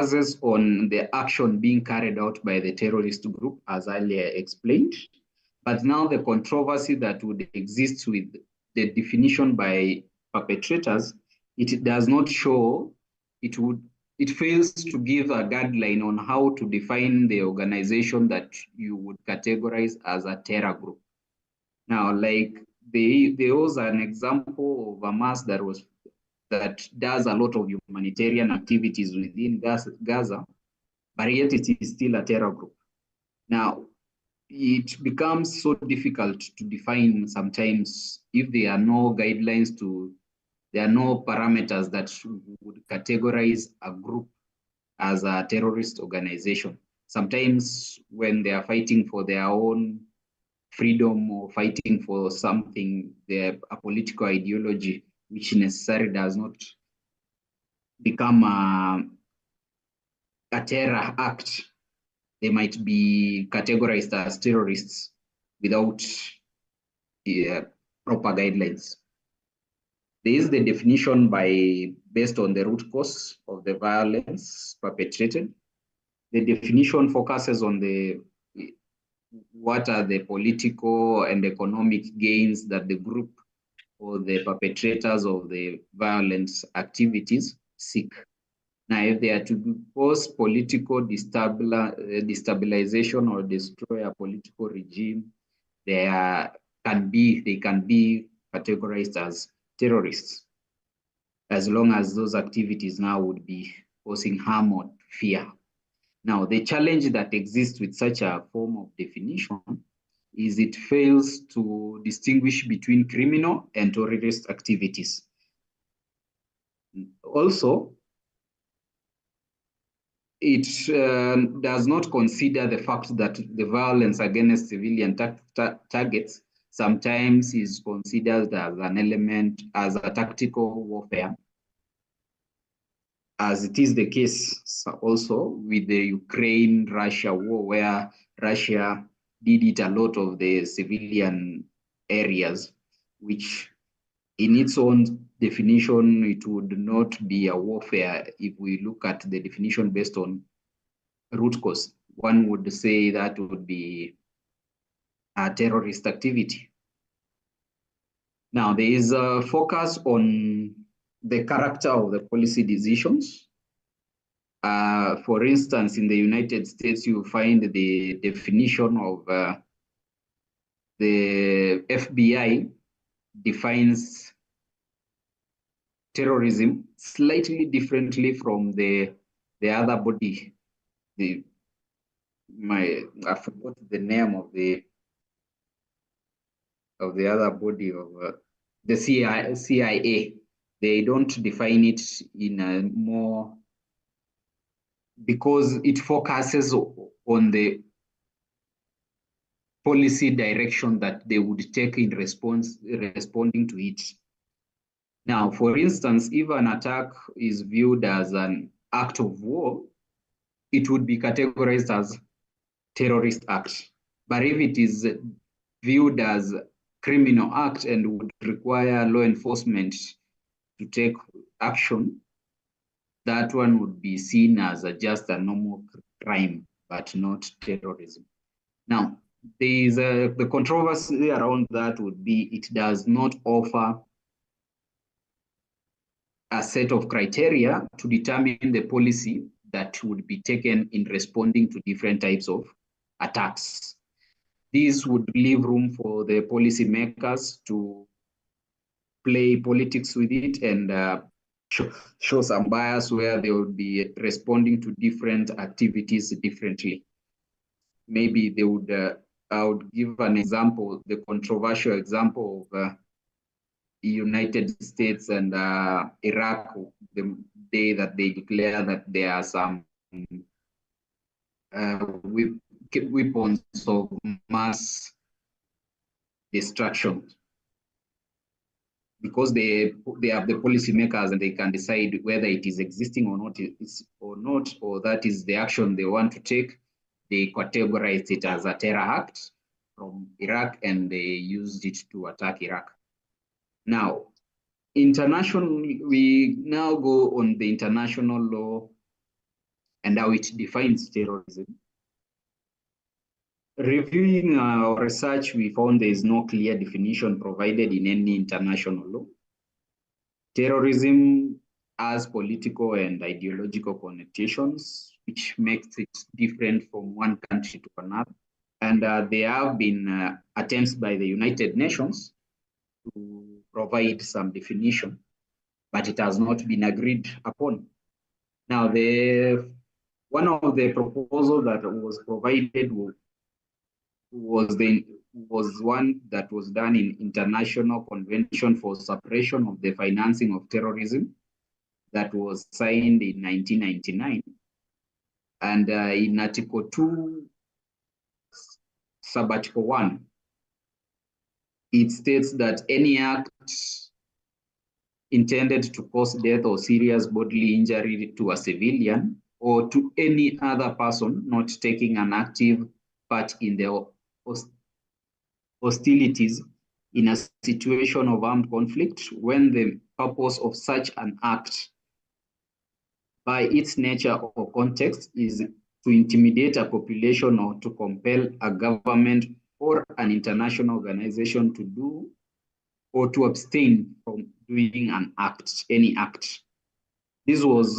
focuses on the action being carried out by the terrorist group, as earlier explained. But now the controversy that would exist with the definition by perpetrators, it does not show, it fails to give a guideline on how to define the organization that you would categorize as a terror group. Now, like there was an example of a mass that does a lot of humanitarian activities within Gaza, but yet it is still a terror group. Now, it becomes so difficult to define sometimes if there are no guidelines there are no parameters that would categorize a group as a terrorist organization. Sometimes when they are fighting for their own freedom or fighting for something, a political ideology, which necessarily does not become a terror act, they might be categorized as terrorists without proper guidelines. There is the definition based on the root cause of the violence perpetrated. The definition focuses on what are the political and economic gains that the group or the perpetrators of the violence activities seek. Now, if they are to cause political destabilization or destroy a political regime, they can be categorized as terrorists, as long as those activities now would be causing harm or fear. Now, the challenge that exists with such a form of definition is it fails to distinguish between criminal and terrorist activities. Also, it does not consider the fact that the violence against civilian targets sometimes is considered as an element, as a tactical warfare, as it is the case also with the Ukraine-Russia war, where Russia did it a lot of the civilian areas, which in its own definition, it would not be a warfare if we look at the definition based on root cause. One would say that would be a terrorist activity. Now, there is a focus on the character of the policy decisions. For instance, in the United States, you find the definition of the FBI defines terrorism slightly differently from the other body. I forgot the name of the other body of the CIA. They don't define it in a more, because it focuses on the policy direction that they would take in responding to it. Now, for instance, if an attack is viewed as an act of war, it would be categorized as terrorist act. But if it is viewed as criminal act and would require law enforcement to take action, that one would be seen as just a normal crime, but not terrorism. Now, the controversy around that would be it does not offer a set of criteria to determine the policy that would be taken in responding to different types of attacks. This would leave room for the policymakers to play politics with it and show some bias where they would be responding to different activities differently. Maybe they would, I would give an example, the controversial example of the United States and Iraq, the day that they declare that there are some weapons of mass destruction, because they have the policymakers and they can decide whether it is existing or not, or that is the action they want to take. They categorized it as a terror act from Iraq and they used it to attack Iraq. Now, internationally, we now go on the international law and how it defines terrorism. Reviewing our research, we found there is no clear definition provided in any international law. Terrorism has political and ideological connotations, which makes it different from one country to another. And there have been attempts by the United Nations to provide some definition, but it has not been agreed upon. Now, one of the proposals that was provided was one that was done in International Convention for Suppression of the Financing of Terrorism that was signed in 1999. And in Article 2, Subarticle 1, it states that any act intended to cause death or serious bodily injury to a civilian or to any other person not taking an active part in the hostilities in a situation of armed conflict when the purpose of such an act by its nature or context is to intimidate a population or to compel a government or an international organization to do or to abstain from doing an act, any act. This was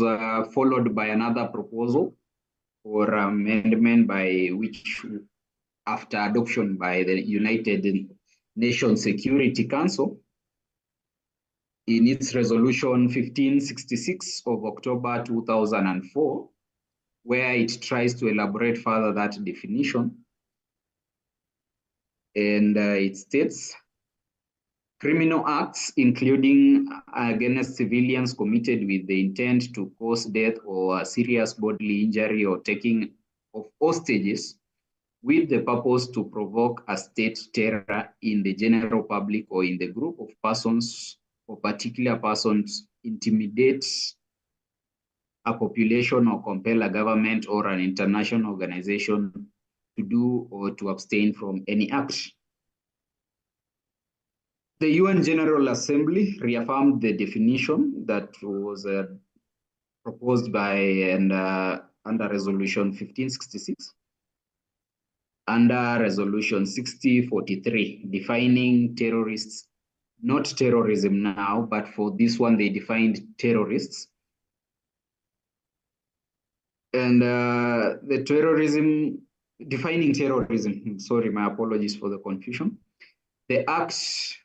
followed by another proposal or amendment by which, after adoption by the United Nations Security Council, in its resolution 1566 of October 2004, where it tries to elaborate further that definition. And it states, criminal acts, including against civilians committed with the intent to cause death or a serious bodily injury or taking of hostages with the purpose to provoke a state terror in the general public or in the group of persons or particular persons, intimidate a population or compel a government or an international organization to do or to abstain from any act. The UN General Assembly reaffirmed the definition that was proposed by and under Resolution 1566, under Resolution 6043, defining terrorists, not terrorism now, but for this one they defined terrorists. And the terrorism, defining terrorism, sorry, my apologies for the confusion. The acts,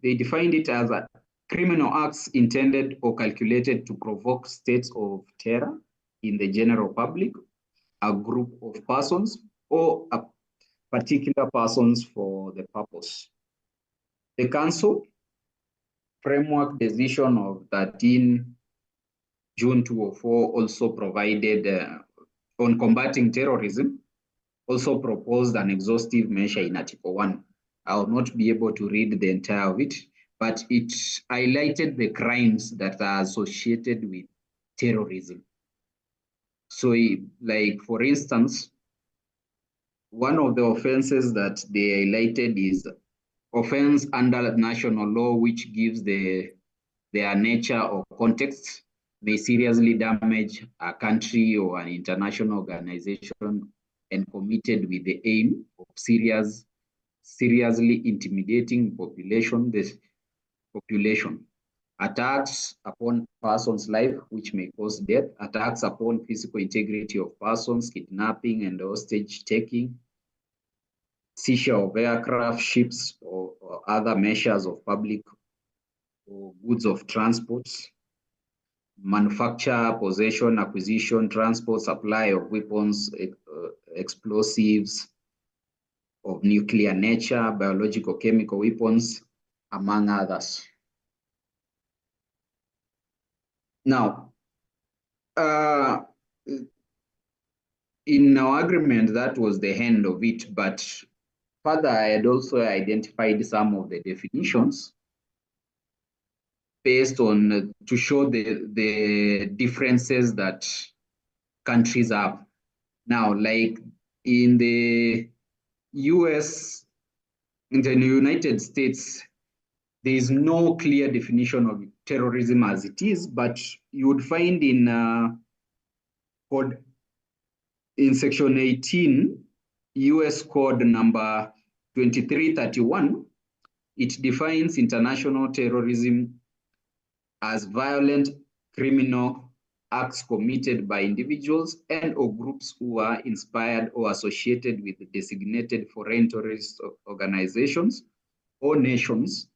they defined it as a criminal acts intended or calculated to provoke states of terror in the general public, a group of persons, or a particular persons for the purpose. The Council framework decision of 13 June 2004 also provided on combating terrorism, also proposed an exhaustive measure in Article 1. I will not be able to read the entire of it, but it highlighted the crimes that are associated with terrorism. So, like, for instance, one of the offenses that they highlighted is offense under national law, which gives their nature or context, may seriously damage a country or an international organization and committed with the aim of seriously intimidating the population. Attacks upon person's life, which may cause death, attacks upon physical integrity of persons, kidnapping and hostage taking, seizure of aircraft, ships, or other measures of public or goods of transport, manufacture, possession, acquisition, transport, supply of weapons, explosives of nuclear nature, biological, chemical weapons, among others. Now, in our agreement, that was the end of it, but further, I had also identified some of the definitions based on to show the differences that countries have. Now, like in the US, in the United States, there is no clear definition of terrorism as it is, but you would find in code in section 18, US code number 2331, it defines international terrorism as violent criminal acts committed by individuals and or groups who are inspired or associated with designated foreign terrorist organizations or nations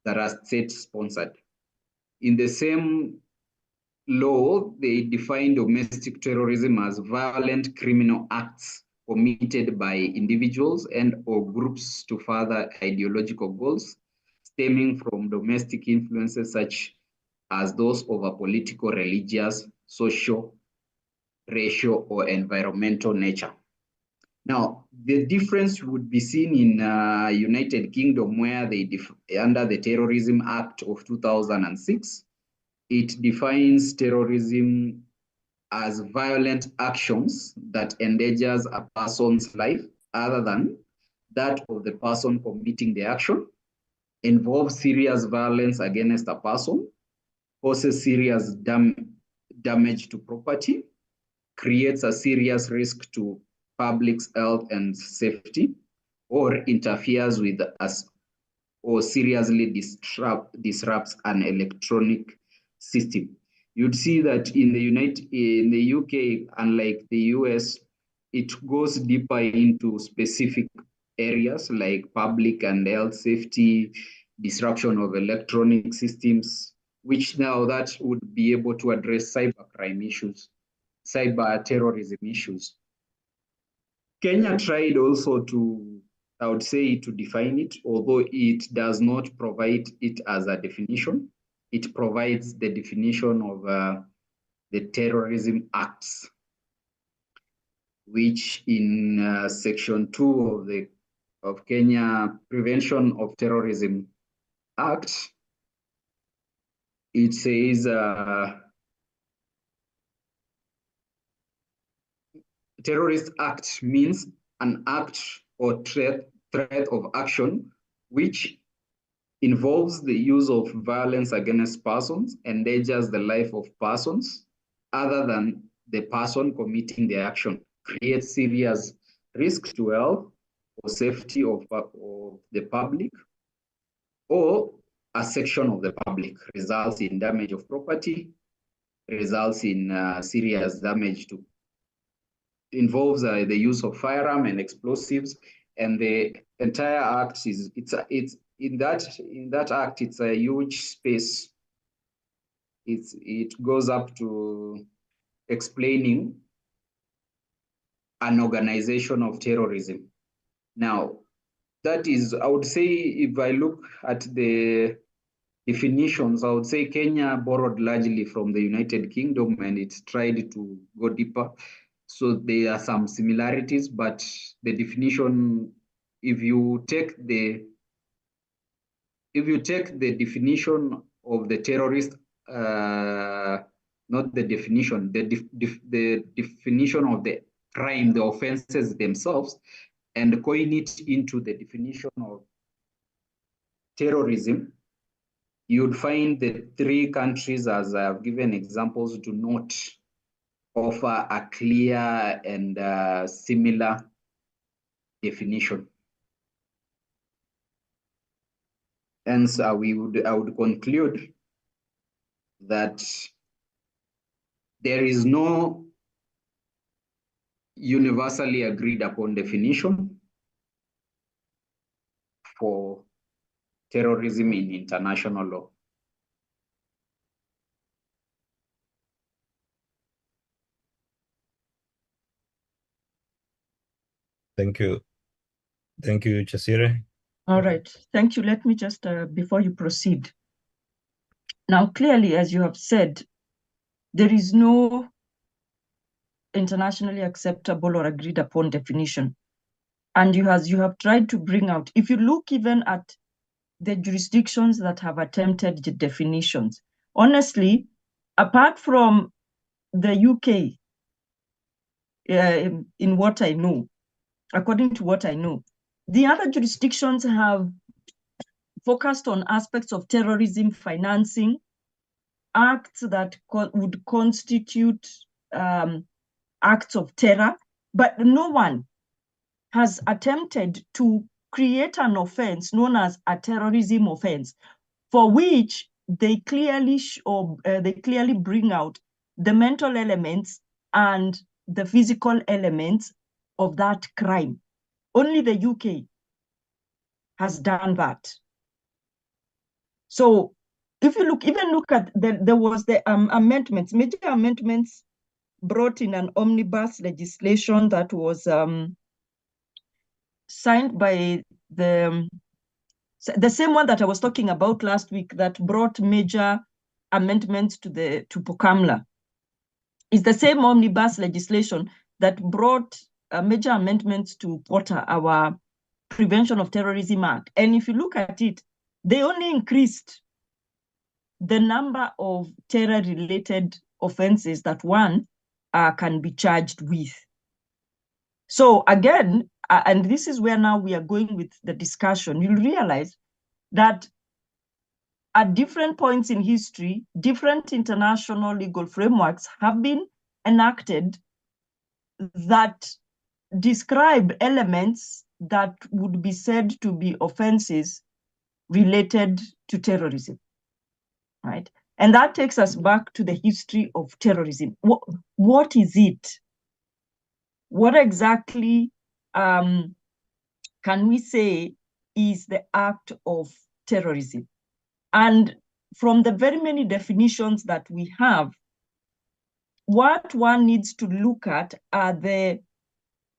that are state-sponsored. In the same law, they define domestic terrorism as violent criminal acts committed by individuals and or groups to further ideological goals stemming from domestic influences such as those of a political, religious, social, racial, or environmental nature. Now, the difference would be seen in United Kingdom, where they under the Terrorism Act of 2006, it defines terrorism as violent actions that endangers a person's life other than that of the person committing the action, involves serious violence against a person, causes serious damage to property, creates a serious risk to public's health and safety, or interferes with us, or seriously disrupts an electronic system. You'd see that in the UK, unlike the US, it goes deeper into specific areas like public and health safety, disruption of electronic systems, which now that would be able to address cybercrime issues, cyber terrorism issues. Kenya tried also to, I would say, to define it, although it does not provide it as a definition. It provides the definition of the terrorism acts, which in section 2 of Kenya Prevention of Terrorism Act, it says terrorist act means an act or threat of action which involves the use of violence against persons, endangers the life of persons other than the person committing the action, creates serious risk to health or safety of the public or a section of the public, results in damage of property, results in serious damage to, involves the use of firearm and explosives, and the entire act is it's in that act it's a huge space. It goes up to explaining an organization of terrorism. Now, that is, I would say, if I look at the definitions, I would say Kenya borrowed largely from the United Kingdom and it tried to go deeper. So there are some similarities, but the definition, if you take the definition of the terrorist, not the definition, the definition of the crime, the offenses themselves, and coin it into the definition of terrorism, you'd find the 3 countries, as I've given examples, do not offer a clear and similar definition. Hence, I would conclude that there is no universally agreed upon definition for terrorism in international law. Thank you. Thank you, Chasire. All right. Thank you. Let me just, before you proceed. Now, clearly, as you have said, there is no internationally acceptable or agreed upon definition. And you have tried to bring out, if you look even at the jurisdictions that have attempted the definitions, honestly, apart from the UK, in what I know, according to what I know, the other jurisdictions have focused on aspects of terrorism financing, acts that would constitute acts of terror, but no one has attempted to create an offense known as a terrorism offense, for which they clearly bring out the mental elements and the physical elements of that crime. Only the UK has done that. So if you look at there was the amendments, major amendments brought in an omnibus legislation that was signed by the same one that I was talking about last week that brought major amendments to POCAMLA. Is the same omnibus legislation that brought major amendments to POTA, our Prevention of Terrorism Act. And if you look at it, they only increased the number of terror-related offenses that one can be charged with. So again, and this is where now we are going with the discussion, you'll realize that at different points in history, different international legal frameworks have been enacted that describe elements that would be said to be offenses related to terrorism, right? And that takes us back to the history of terrorism. What is it? What exactly can we say is the act of terrorism? And from the very many definitions that we have, what one needs to look at are the,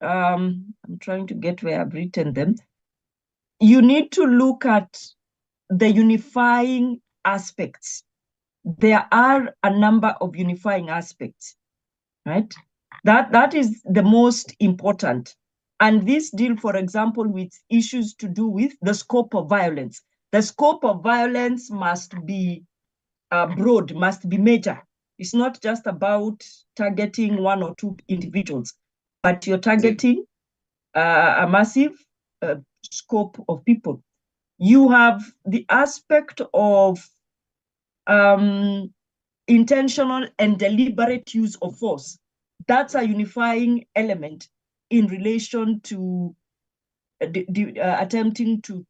I'm trying to get where I've written them. You need to look at the unifying aspects. There are a number of unifying aspects, right? That is the most important. And this deal, for example, with issues to do with the scope of violence. The scope of violence must be broad, must be major. It's not just about targeting one or two individuals, but you're targeting a massive scope of people. You have the aspect of intentional and deliberate use of force. That's a unifying element in relation to attempting to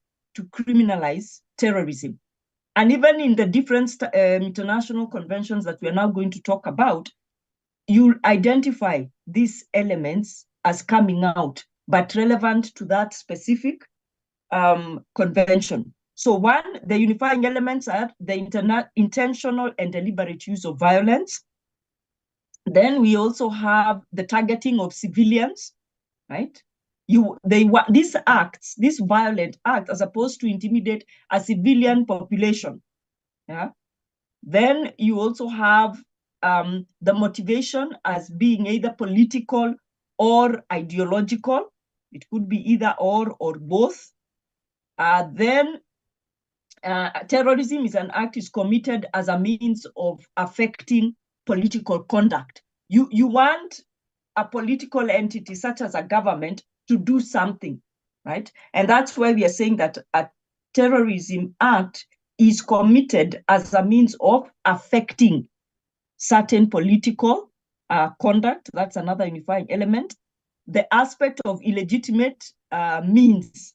criminalize terrorism. And even in the different international conventions that we are now going to talk about, you'll identify these elements as coming out, but relevant to that specific convention. So one, the unifying elements are the intentional and deliberate use of violence. Then we also have the targeting of civilians, right? These acts, these violent acts are supposed to intimidate a civilian population. Yeah. Then you also have the motivation as being either political or ideological. It could be either or both. Then terrorism is an act is committed as a means of affecting political conduct. You want a political entity such as a government to do something, right? And that's why we are saying that a terrorism act is committed as a means of affecting certain political conduct. That's another unifying element. The aspect of illegitimate means,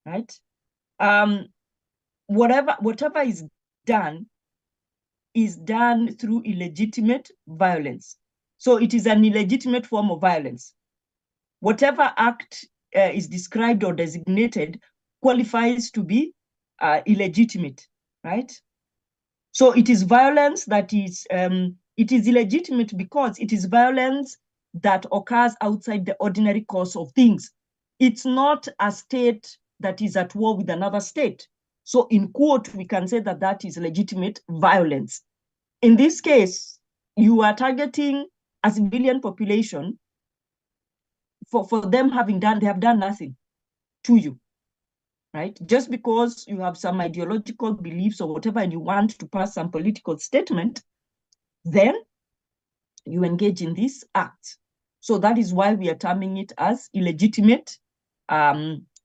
right? Whatever is done through illegitimate violence. So it is an illegitimate form of violence. Whatever act is described or designated qualifies to be illegitimate, right? So it is violence that is, it is illegitimate because it is violence that occurs outside the ordinary course of things. It's not a state that is at war with another state. So in quote, we can say that that is legitimate violence. In this case, you are targeting a civilian population for them they have done nothing to you, right? Just because you have some ideological beliefs or whatever, and you want to pass some political statement, then you engage in this act. So that is why we are terming it as illegitimate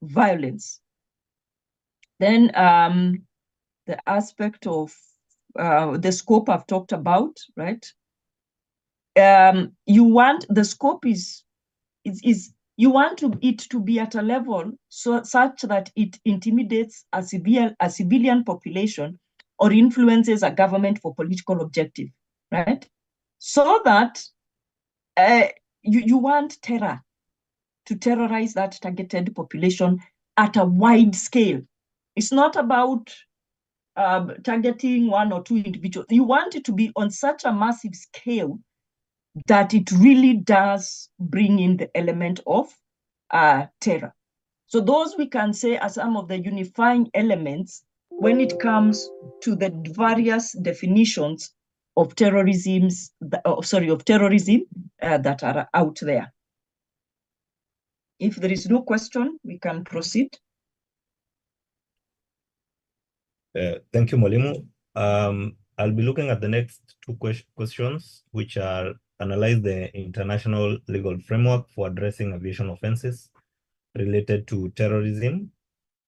violence. Then the aspect of the scope I've talked about, right? you want the scope is you want it to be at a level such that it intimidates a civilian population or influences a government for political objective, right? So that you want terror to terrorize that targeted population at a wide scale. It's not about targeting one or two individuals. You want it to be on such a massive scale that it really does bring in the element of terror. So those we can say are some of the unifying elements when it comes to the various definitions of terrorism that are out there. If there is no question, we can proceed. Thank you, Mwalimu. I'll be looking at the next two questions, which are analyze the international legal framework for addressing aviation offenses related to terrorism,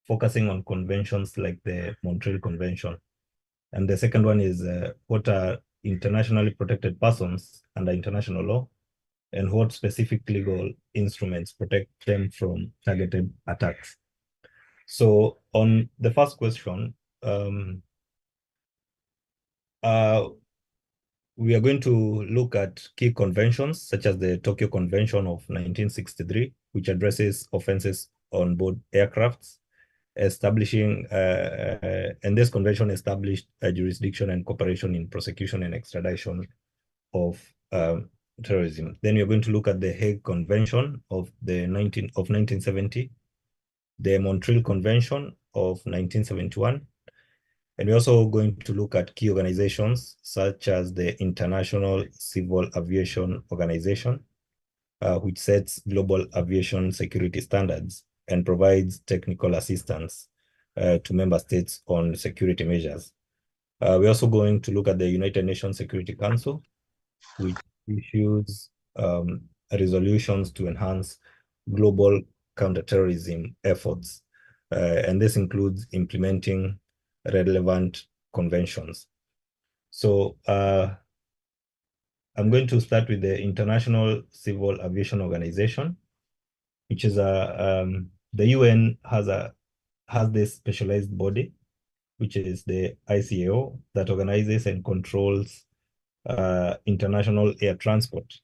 focusing on conventions like the Montreal Convention. And the second one is what are internationally protected persons under international law, and what specific legal instruments protect them from targeted attacks. So on the first question, we are going to look at key conventions such as the Tokyo Convention of 1963, which addresses offenses on board aircrafts, establishing, and this convention established a jurisdiction and cooperation in prosecution and extradition of terrorism. Then we're going to look at the Hague Convention of 1970, the Montreal Convention of 1971, and we're also going to look at key organizations such as the International Civil Aviation Organization, which sets global aviation security standards and provides technical assistance to member states on security measures. We're also going to look at the United Nations Security Council, which issues resolutions to enhance global counterterrorism efforts. And this includes implementing relevant conventions. So I'm going to start with the International Civil Aviation Organization, which is the UN has this specialized body, which is the ICAO, that organizes and controls international air transport.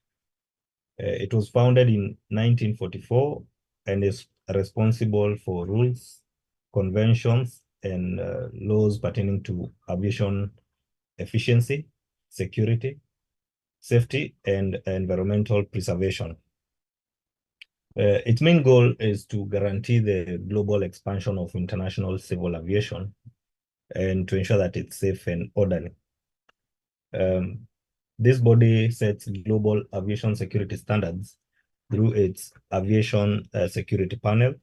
It was founded in 1944 and is responsible for rules, conventions, and laws pertaining to aviation efficiency, security, safety, and environmental preservation. Its main goal is to guarantee the global expansion of international civil aviation and to ensure that it's safe and orderly. This body sets global aviation security standards through its Aviation Security Panel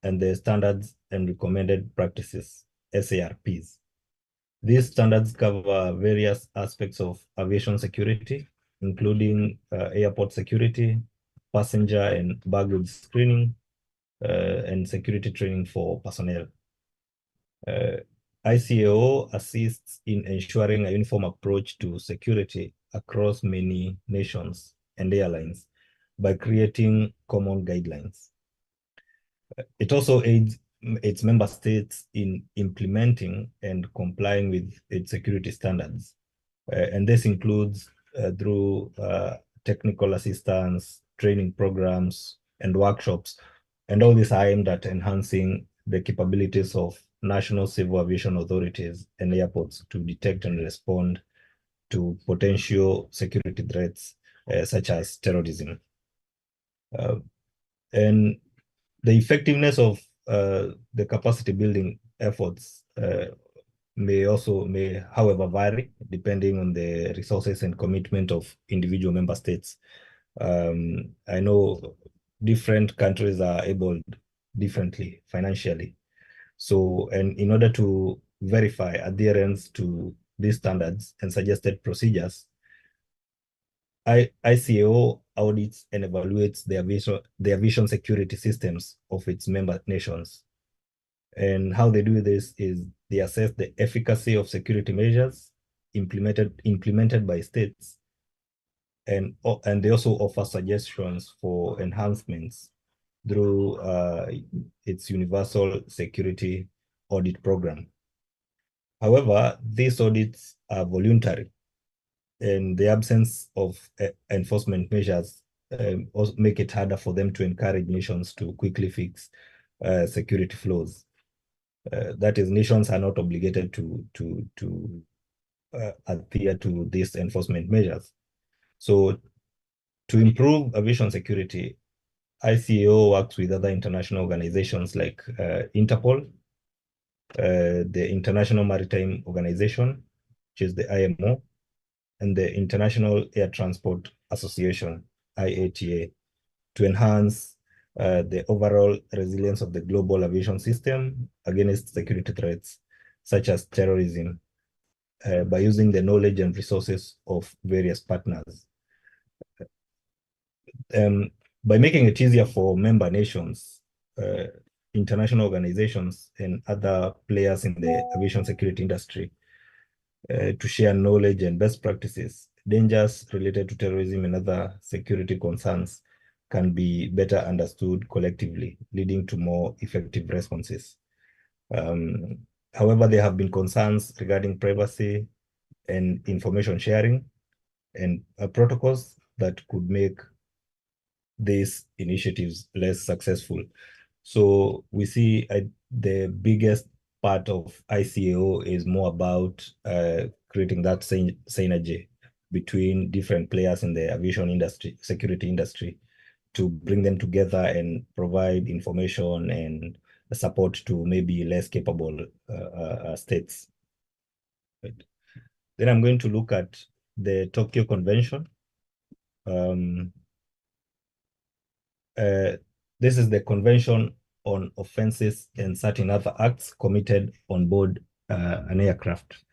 and the Standards and Recommended Practices, SARPs. These standards cover various aspects of aviation security, including airport security, passenger and baggage screening, and security training for personnel. ICAO assists in ensuring a uniform approach to security across many nations and airlines by creating common guidelines. It also aids its member states in implementing and complying with its security standards. And this includes through technical assistance, training programs, and workshops. And all these are aimed at enhancing the capabilities of national civil aviation authorities and airports to detect and respond to potential security threats such as terrorism. And the effectiveness of the capacity building efforts may, however, vary depending on the resources and commitment of individual member states. I know different countries are able differently financially. So, and in order to verify adherence to these standards and suggested procedures, ICAO audits and evaluates the aviation security systems of its member nations. And how they do this is they assess the efficacy of security measures implemented by states and they also offer suggestions for enhancements through its Universal Security Audit Program. However, these audits are voluntary, and the absence of enforcement measures also make it harder for them to encourage nations to quickly fix security flaws. That is, nations are not obligated to adhere to these enforcement measures. So to improve aviation security, ICAO works with other international organizations like Interpol, the International Maritime Organization, which is the IMO, and the International Air Transport Association, IATA, to enhance the overall resilience of the global aviation system against security threats such as terrorism by using the knowledge and resources of various partners. By making it easier for member nations, international organizations, and other players in the aviation security industry to share knowledge and best practices, dangers related to terrorism and other security concerns can be better understood collectively, leading to more effective responses. However, there have been concerns regarding privacy and information sharing and protocols that could make these initiatives less successful. So we see the biggest part of ICAO is more about creating that synergy between different players in the aviation industry, security industry, to bring them together and provide information and support to maybe less capable states. Right. Then I'm going to look at the Tokyo Convention. This is the Convention on Offenses and Certain Other Acts committed on board an aircraft.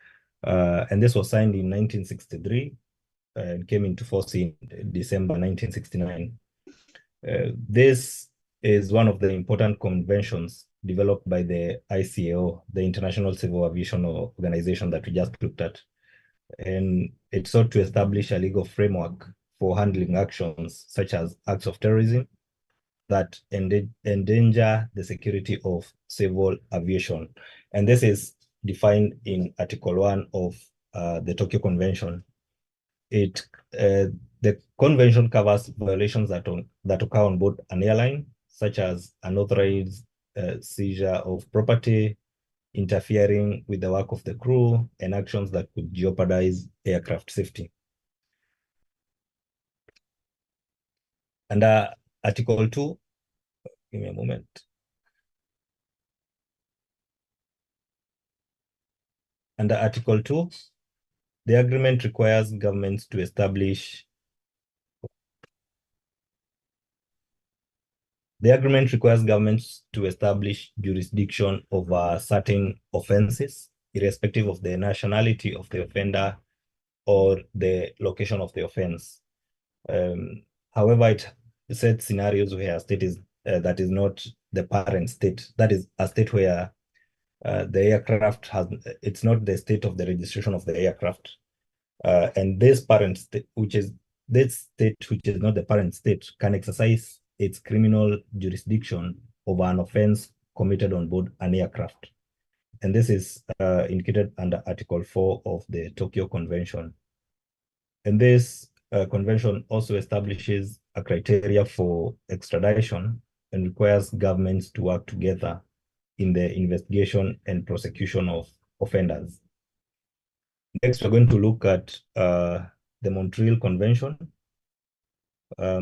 And this was signed in 1963 and came into force in December 1969. This is one of the important conventions developed by the ICAO, the International Civil Aviation Organization that we just looked at. And it sought to establish a legal framework for handling actions such as acts of terrorism that endanger the security of civil aviation. And this is defined in Article 1 of the Tokyo Convention. The convention covers violations that occur on board an airline, such as unauthorized seizure of property, interfering with the work of the crew, and actions that could jeopardize aircraft safety. Under Article 2, give me a moment. Under Article 2, the agreement requires governments to establish jurisdiction over certain offenses, irrespective of the nationality of the offender or the location of the offense. However, it sets scenarios where a state is that is not the parent state. That is a state where the aircraft it's not the state of the registration of the aircraft. And this parent state, which is not the parent state, can exercise its criminal jurisdiction over an offense committed on board an aircraft. And this is indicated under Article 4 of the Tokyo Convention. And this convention also establishes a criteria for extradition and requires governments to work together in the investigation and prosecution of offenders. Next, we're going to look at the Montreal Convention of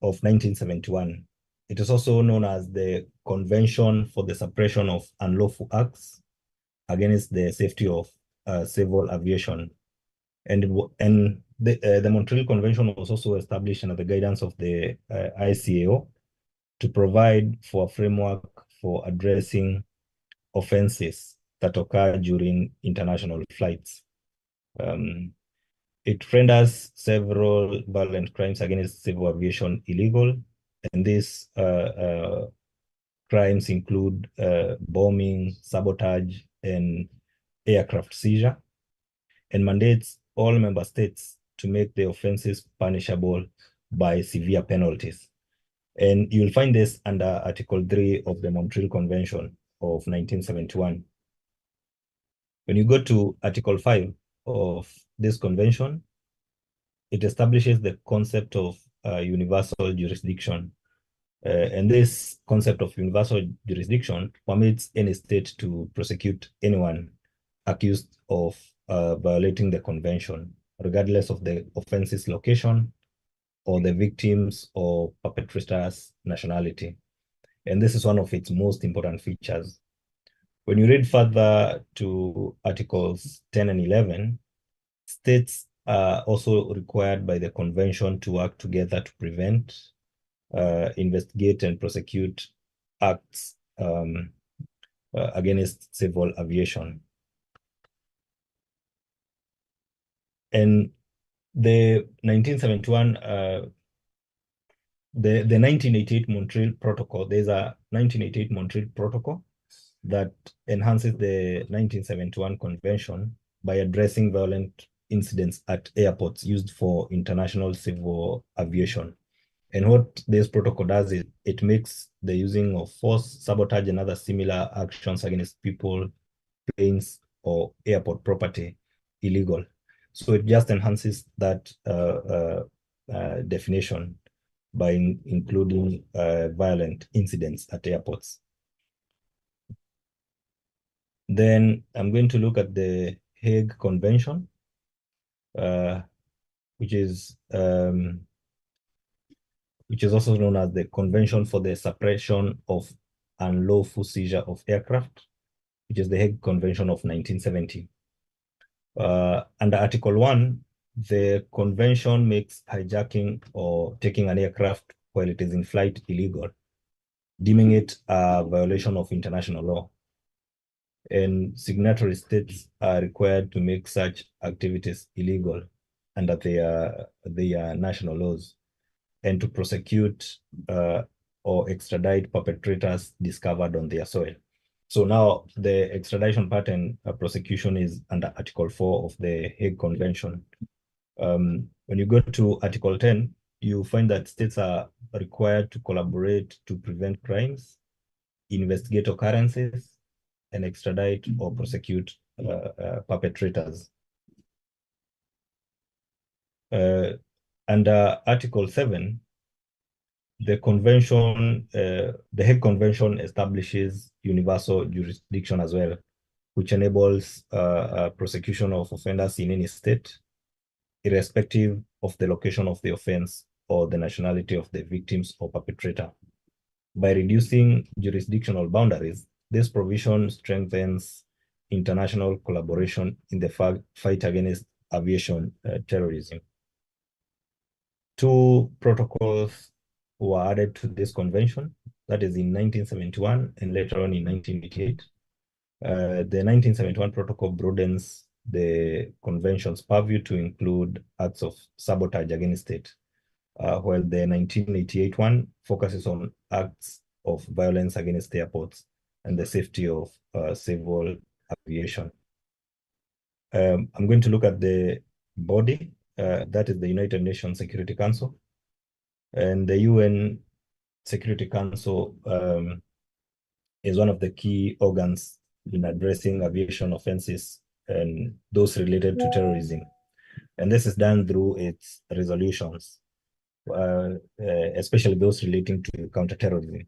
1971. It is also known as the Convention for the Suppression of Unlawful Acts Against the Safety of Civil Aviation. And the Montreal Convention was also established under the guidance of the ICAO to provide for a framework for addressing offenses that occur during international flights. It renders several violent crimes against civil aviation illegal, and these crimes include bombing, sabotage, and aircraft seizure, and mandates all member states to make the offenses punishable by severe penalties. And you'll find this under Article 3 of the Montreal Convention of 1971. When you go to Article 5 of this convention, it establishes the concept of universal jurisdiction. And this concept of universal jurisdiction permits any state to prosecute anyone accused of violating the convention, regardless of the offense's location or the victim's or perpetrator's nationality. And this is one of its most important features. When you read further to Articles 10 and 11, states are also required by the convention to work together to prevent, investigate, and prosecute acts against civil aviation. And the 1971, the 1988 Montreal Protocol, there's a 1988 Montreal Protocol that enhances the 1971 Convention by addressing violent incidents at airports used for international civil aviation. And what this protocol does is it makes the using of force, sabotage, and other similar actions against people, planes, or airport property illegal. So it just enhances that definition by including violent incidents at airports. Then I'm going to look at the Hague Convention, which is also known as the Convention for the Suppression of Unlawful Seizure of Aircraft, which is the Hague Convention of 1970. Under Article 1, the convention makes hijacking or taking an aircraft while it is in flight illegal, deeming it a violation of international law. And signatory states are required to make such activities illegal under their national laws and to prosecute or extradite perpetrators discovered on their soil. So now the extradition pattern prosecution is under Article 4 of the Hague Convention. When you go to Article 10, you find that states are required to collaborate to prevent crimes, investigate occurrences, and extradite or prosecute perpetrators. Under Article 7, the convention, the Hague Convention establishes universal jurisdiction as well, which enables prosecution of offenders in any state, irrespective of the location of the offense or the nationality of the victims or perpetrator. By reducing jurisdictional boundaries, this provision strengthens international collaboration in the fight against aviation terrorism. Two protocols were added to this convention, that is in 1971 and later on in 1988. The 1971 protocol broadens the convention's purview to include acts of sabotage against it, while the 1988 one focuses on acts of violence against airports and the safety of civil aviation. I'm going to look at the body, that is the United Nations Security Council. And the UN Security Council is one of the key organs in addressing aviation offenses and those related to terrorism. And this is done through its resolutions, especially those relating to counterterrorism.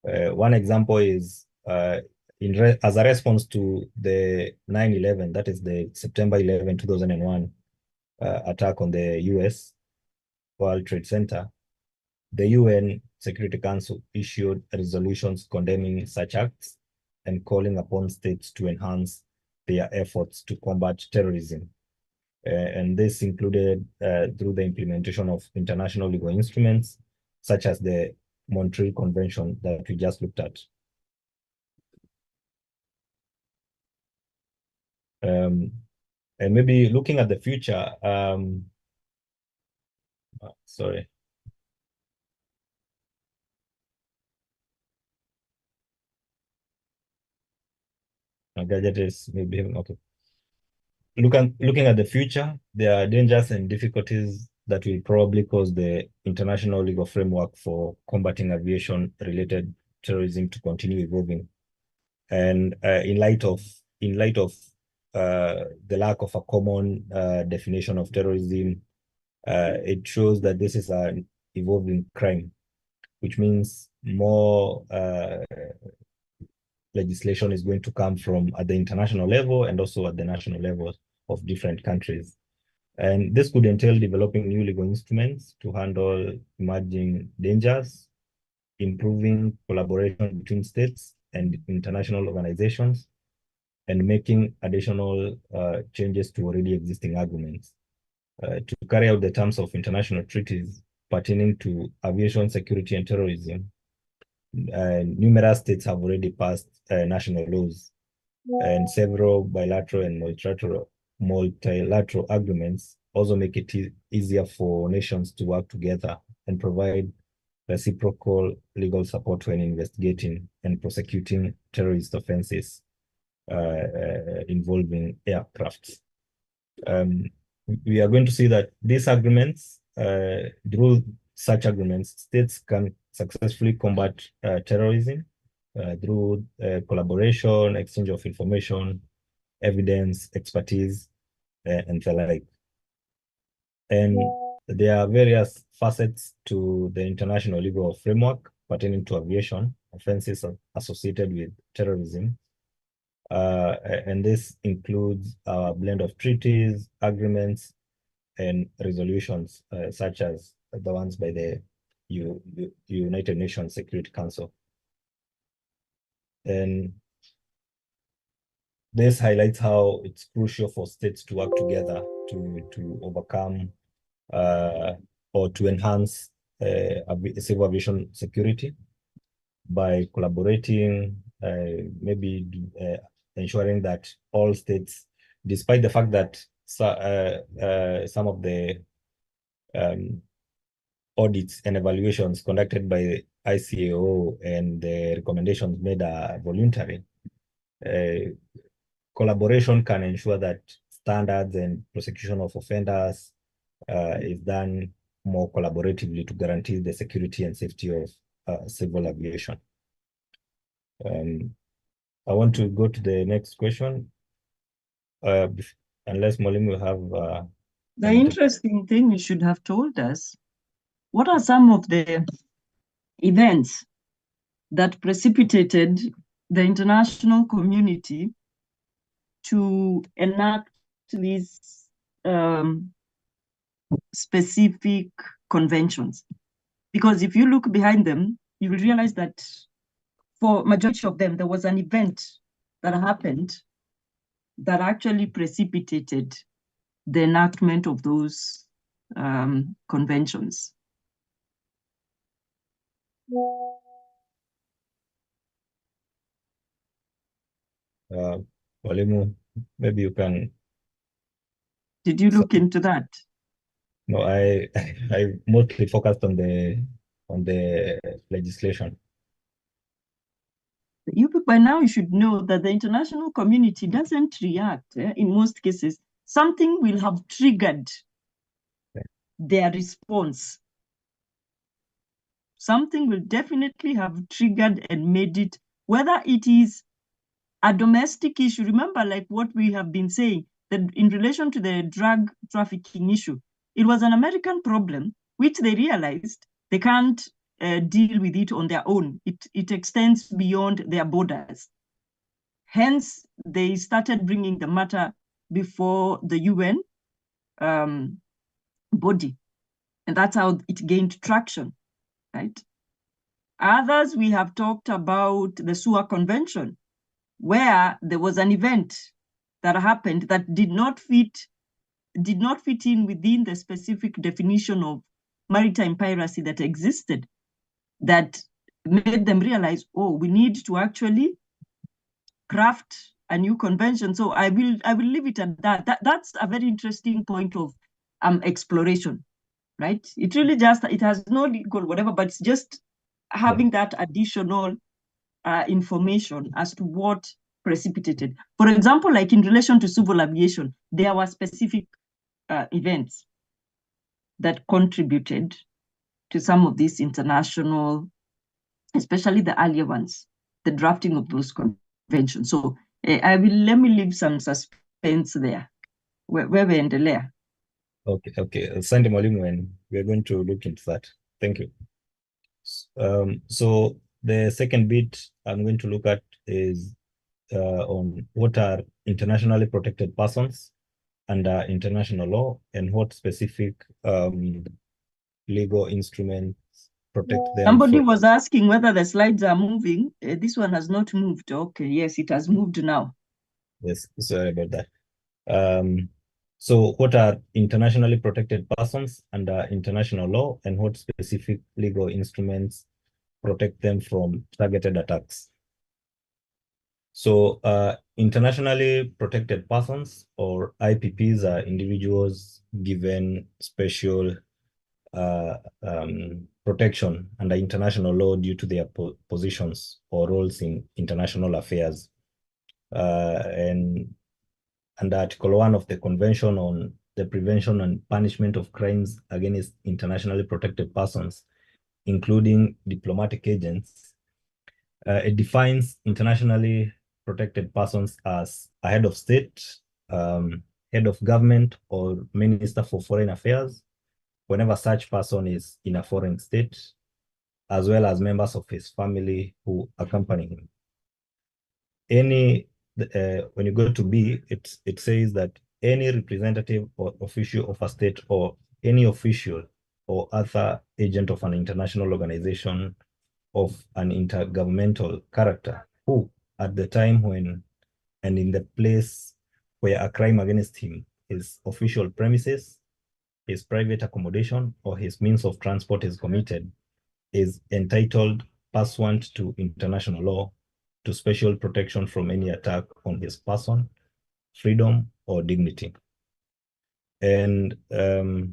One example is as a response to the 9/11, that is the September 11, 2001 attack on the US World Trade Center, the UN Security Council issued resolutions condemning such acts and calling upon states to enhance their efforts to combat terrorism. And this included through the implementation of international legal instruments, such as the Montreal Convention that we just looked at. And maybe looking at the future, sorry. My gadget is maybe, okay. looking at the future, there are dangers and difficulties that will probably cause the international legal framework for combating aviation-related terrorism to continue evolving. And in light of the lack of a common definition of terrorism, it shows that this is an evolving crime, which means more legislation is going to come from at the international level and also at the national level of different countries. And this could entail developing new legal instruments to handle emerging dangers, improving collaboration between states and international organizations, and making additional changes to already existing agreements. To carry out the terms of international treaties pertaining to aviation security and terrorism, numerous states have already passed national laws, and several bilateral and multilateral agreements also make it easier for nations to work together and provide reciprocal legal support when investigating and prosecuting terrorist offenses involving aircrafts. We are going to see that these agreements, through such agreements, states can successfully combat terrorism through collaboration, exchange of information, evidence, expertise, and the like. And there are various facets to the international legal framework pertaining to aviation offenses associated with terrorism. And this includes a blend of treaties, agreements, and resolutions, such as the ones by the United Nations Security Council. And this highlights how it's crucial for states to work together to overcome or to enhance civil aviation security by collaborating, maybe ensuring that all states, despite the fact that some of the audits and evaluations conducted by ICAO and the recommendations made are voluntary, collaboration can ensure that standards and prosecution of offenders is done more collaboratively to guarantee the security and safety of civil aviation. I want to go to the next question. Unless Molim will have... the interesting thing you should have told us, what are some of the events that precipitated the international community to enact these specific conventions? Because if you look behind them, you will realize that for majority of them, there was an event that happened that actually precipitated the enactment of those conventions. Walimu, maybe you can... Did you look into that? No, I mostly focused on the legislation. You by now you should know that the international community doesn't react. In most cases, something will have triggered their response. Something will definitely have triggered and made it, whether it is a domestic issue. Remember, like what we have been saying, that in relation to the drug trafficking issue, it was an American problem, which they realized they can't deal with it on their own. It extends beyond their borders. Hence, they started bringing the matter before the UN body. And that's how it gained traction, right? Others, we have talked about the SUA Convention, where there was an event that happened that did not fit in within the specific definition of maritime piracy that existed, that made them realize, oh, we need to actually craft a new convention. So I will leave it at that. That's a very interesting point of exploration, right? It really just, it has no legal whatever, but it's just having that additional information as to what precipitated. For example, like in relation to civil aviation, there were specific events that contributed to some of these international, especially the earlier ones, the drafting of those conventions. So let me leave some suspense there. Where we endelea. Okay. Sandy Mwalimu, and we are going to look into that. Thank you. So the second bit I'm going to look at is on what are internationally protected persons under international law and what specific legal instruments protect them. Somebody was asking whether the slides are moving. This one has not moved. Okay, yes, it has moved now. Yes, sorry about that. So what are internationally protected persons under international law and what specific legal instruments protect them from targeted attacks? So internationally protected persons, or IPPs, are individuals given special protection under international law due to their positions or roles in international affairs. And under Article 1 of the Convention on the Prevention and Punishment of Crimes Against Internationally Protected Persons, including diplomatic agents, it defines internationally protected persons as a head of state, head of government, or minister for foreign affairs, whenever such person is in a foreign state, as well as members of his family who accompany him. When you go to B, it says that any representative or official of a state or any official or other agent of an international organization of an intergovernmental character who, at the time when and in the place where a crime against him, his official premises, his private accommodation, or his means of transport is committed, is entitled, pursuant to international law, to special protection from any attack on his person, freedom, or dignity. And the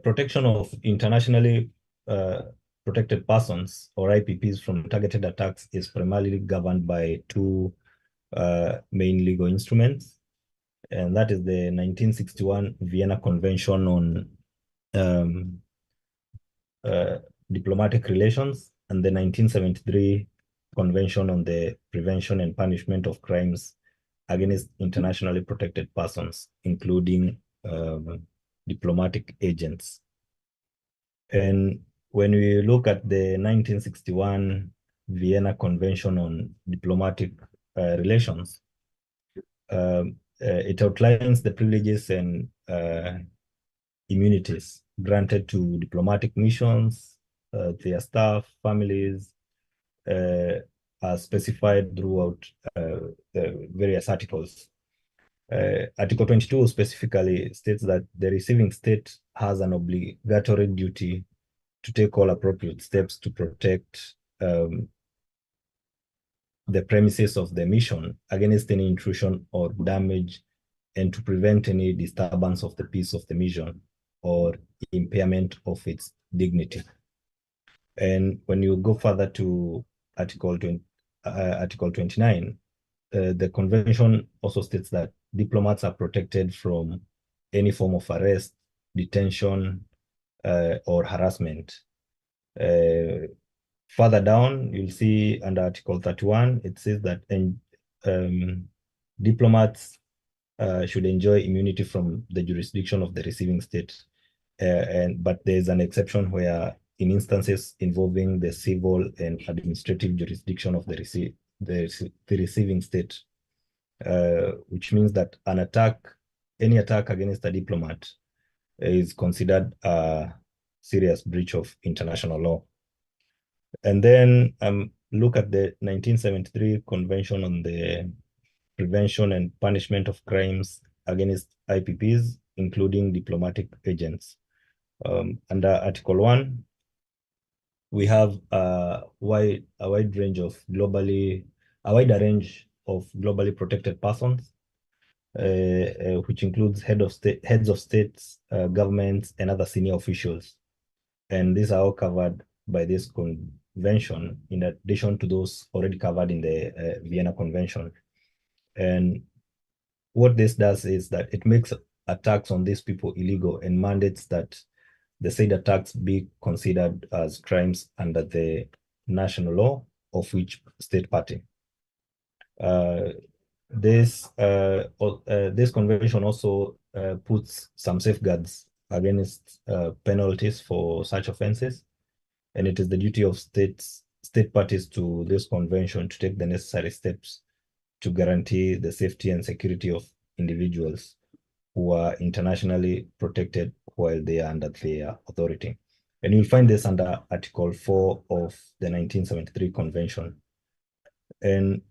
protection of internationally protected persons, or IPPs, from targeted attacks is primarily governed by two main legal instruments, and that is the 1961 Vienna Convention on diplomatic relations and the 1973 Convention on the Prevention and Punishment of Crimes Against Internationally Protected Persons, including diplomatic agents. And when we look at the 1961 Vienna Convention on Diplomatic Relations, it outlines the privileges and immunities granted to diplomatic missions, their staff, families, are specified throughout the various articles. Article 22 specifically states that the receiving state has an obligatory duty to take all appropriate steps to protect the premises of the mission against any intrusion or damage, and to prevent any disturbance of the peace of the mission or impairment of its dignity. And when you go further to Article 29, the convention also states that diplomats are protected from any form of arrest, detention, or harassment. Further down, you'll see under Article 31, it says that diplomats should enjoy immunity from the jurisdiction of the receiving state. But there's an exception where, in instances involving the civil and administrative jurisdiction of the receiving state, which means that any attack against a diplomat is considered a serious breach of international law. And then look at the 1973 Convention on the Prevention and Punishment of Crimes Against IPPs, including diplomatic agents. Under Article 1, we have a wider range of globally protected persons, which includes heads of states, governments, and other senior officials. And these are all covered by this convention in addition to those already covered in the Vienna Convention. And what this does is that it makes attacks on these people illegal and mandates that the said attacks be considered as crimes under the national law of each state party. This convention also puts some safeguards against penalties for such offenses, and it is the duty of state parties to this convention to take the necessary steps to guarantee the safety and security of individuals who are internationally protected while they are under their authority. And you'll find this under Article 4 of the 1973 Convention. And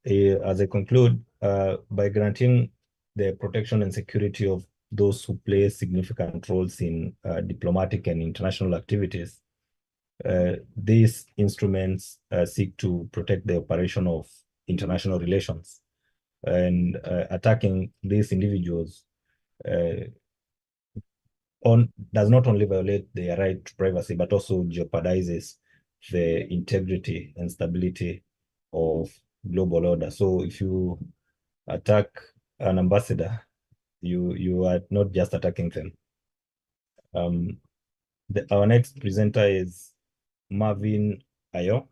as I conclude, by granting the protection and security of those who play significant roles in diplomatic and international activities, these instruments seek to protect the operation of international relations. And attacking these individuals does not only violate their right to privacy, but also jeopardizes the integrity and stability of global order. So if you attack an ambassador, you are not just attacking them. Our next presenter is Marvin Ayo.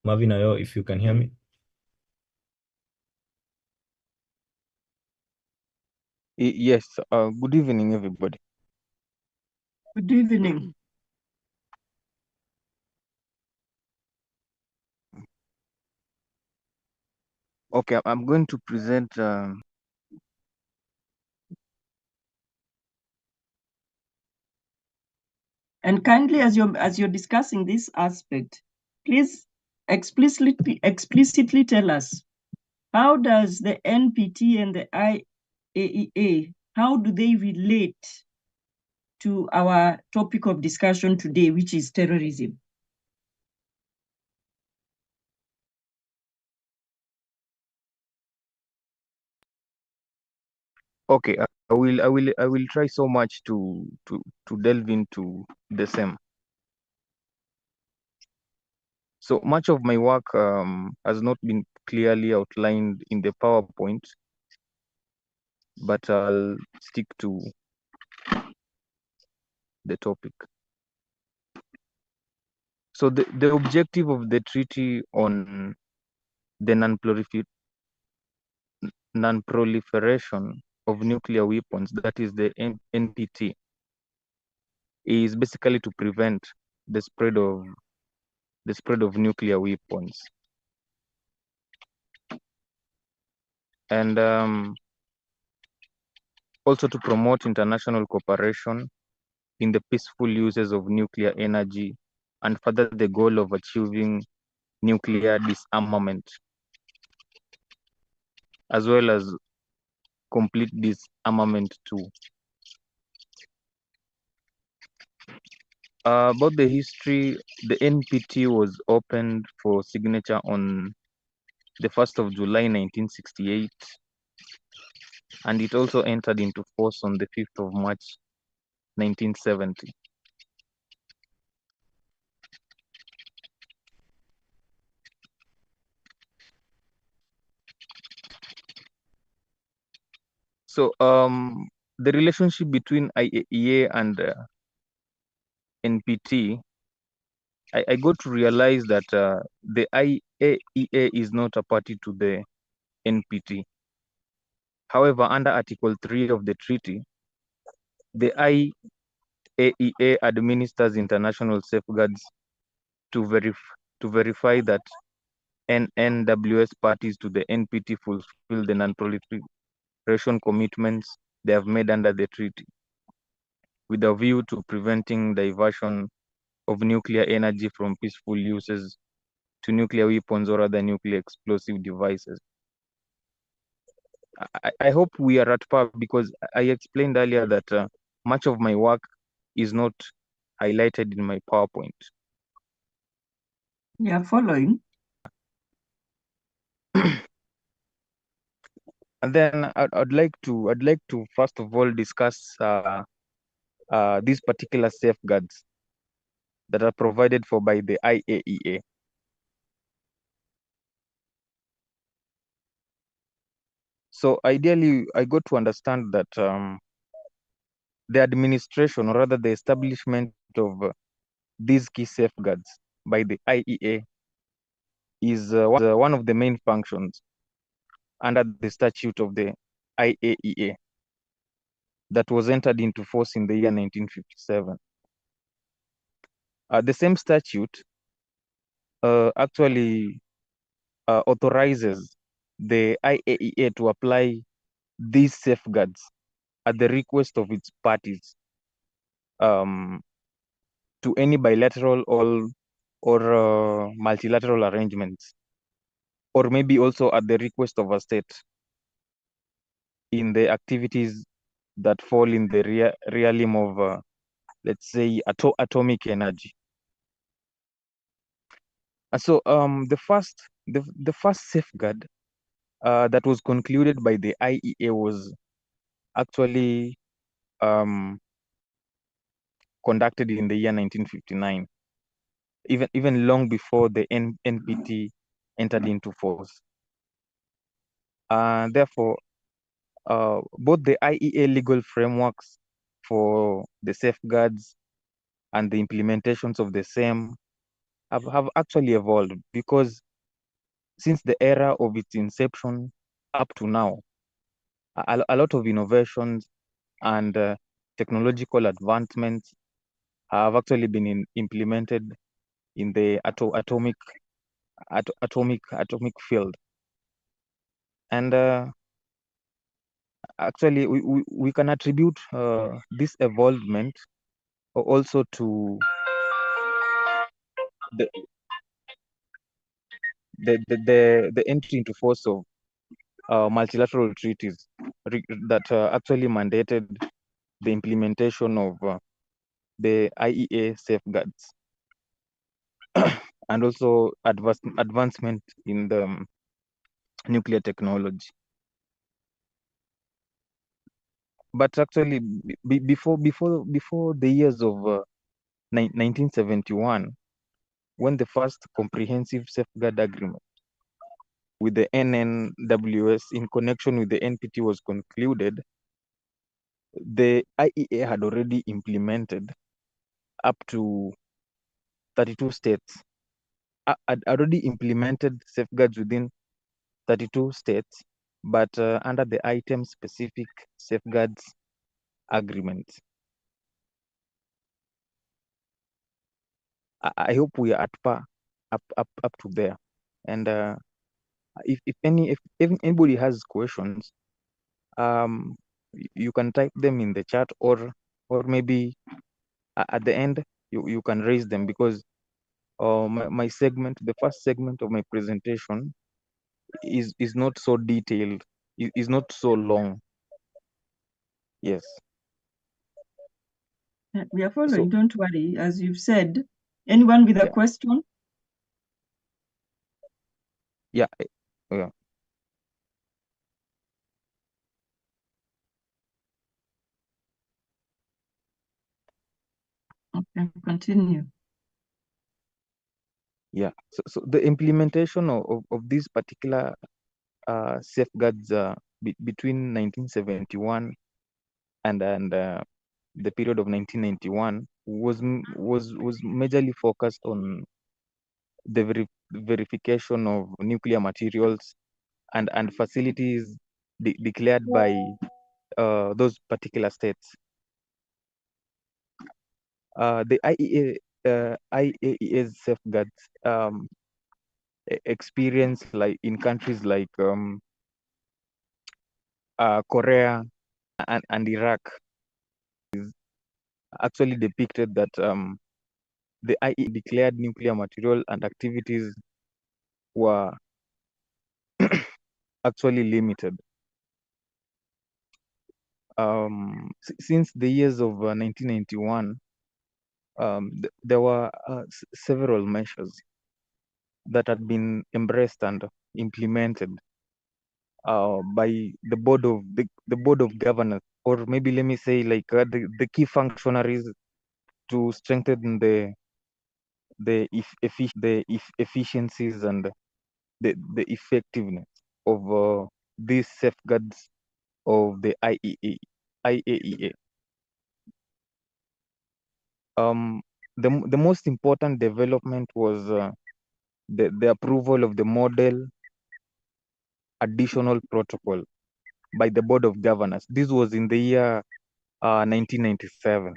Marvin Ayo, if you can hear me. Yes, good evening, everybody. Good evening. Okay, I'm going to present And kindly, as you're discussing this aspect, please explicitly tell us, how does the NPT and the IAEA, how do they relate to our topic of discussion today, which is terrorism? okay, I will try so much to delve into the same. So much of my work has not been clearly outlined in the PowerPoint, but I'll stick to the topic. So the objective of the Treaty on the non-proliferation of nuclear weapons, that is the NPT, is basically to prevent the spread of nuclear weapons. And also to promote international cooperation in the peaceful uses of nuclear energy and further the goal of achieving nuclear disarmament, as well as complete disarmament too. About the history, the NPT was opened for signature on the 1st of July 1968, and it also entered into force on the 5th of March 1970. So the relationship between IAEA and NPT, I got to realize that the IAEA is not a party to the NPT. However, under Article 3 of the treaty, the IAEA administers international safeguards to verify that NNWS parties to the NPT fulfill the non-proliferation commitments they have made under the treaty, with a view to preventing diversion of nuclear energy from peaceful uses to nuclear weapons or other nuclear explosive devices. I hope we are at par, because I explained earlier that much of my work is not highlighted in my PowerPoint. Yeah, following. And then I'd like to first of all discuss these particular safeguards that are provided for by the IAEA. So ideally, I got to understand that the administration, or rather the establishment of these key safeguards by the IEA is one of the main functions under the statute of the IAEA that was entered into force in the year 1957. The same statute actually authorizes the IAEA to apply these safeguards at the request of its parties um, to any bilateral or multilateral arrangements, or maybe also at the request of a state in the activities that fall in the realm of, let's say, atomic energy. And so the first safeguard that was concluded by the IEA was actually conducted in the year 1959, even long before the NPT entered into force. Therefore, both the IEA legal frameworks for the safeguards and the implementations of the same have actually evolved, because since the era of its inception up to now, a lot of innovations and technological advancements have actually been implemented in the atomic field. And actually, we can attribute this evolvement also to the entry into force of multilateral treaties that actually mandated the implementation of the IEA safeguards and also advancement in the nuclear technology. But actually, before the years of 1971, when the first comprehensive safeguard agreement with the NNWS in connection with the NPT was concluded, the IEA had already implemented up to 32 states, had already implemented safeguards within 32 states, but under the item-specific safeguards agreement. I hope we are at par up to there. And if anybody has questions, you can type them in the chat, or maybe at the end you can raise them, because my segment, the first segment of my presentation, is not so detailed, is not so long. Yes. We are following, So, don't worry. As you've said, anyone with a yeah. question? Yeah. Yeah. Okay, continue. Yeah. So the implementation of these particular safeguards between 1971 and the period of 1991 was majorly focused on the verification of nuclear materials and facilities declared by those particular states. The IAEA's safeguards experience, like in countries like Korea and Iraq, is actually depicted that the IAEA declared nuclear material and activities were actually limited. Since the years of 1991, there were several measures that had been embraced and implemented by the board of governors, or maybe let me say like the key functionaries to strengthen the efficiencies and the effectiveness of these safeguards of the IAEA. The most important development was the approval of the model additional protocol by the board of governors. This was in the year 1997.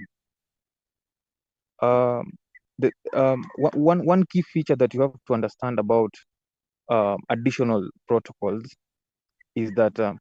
One key feature that you have to understand about additional protocols is that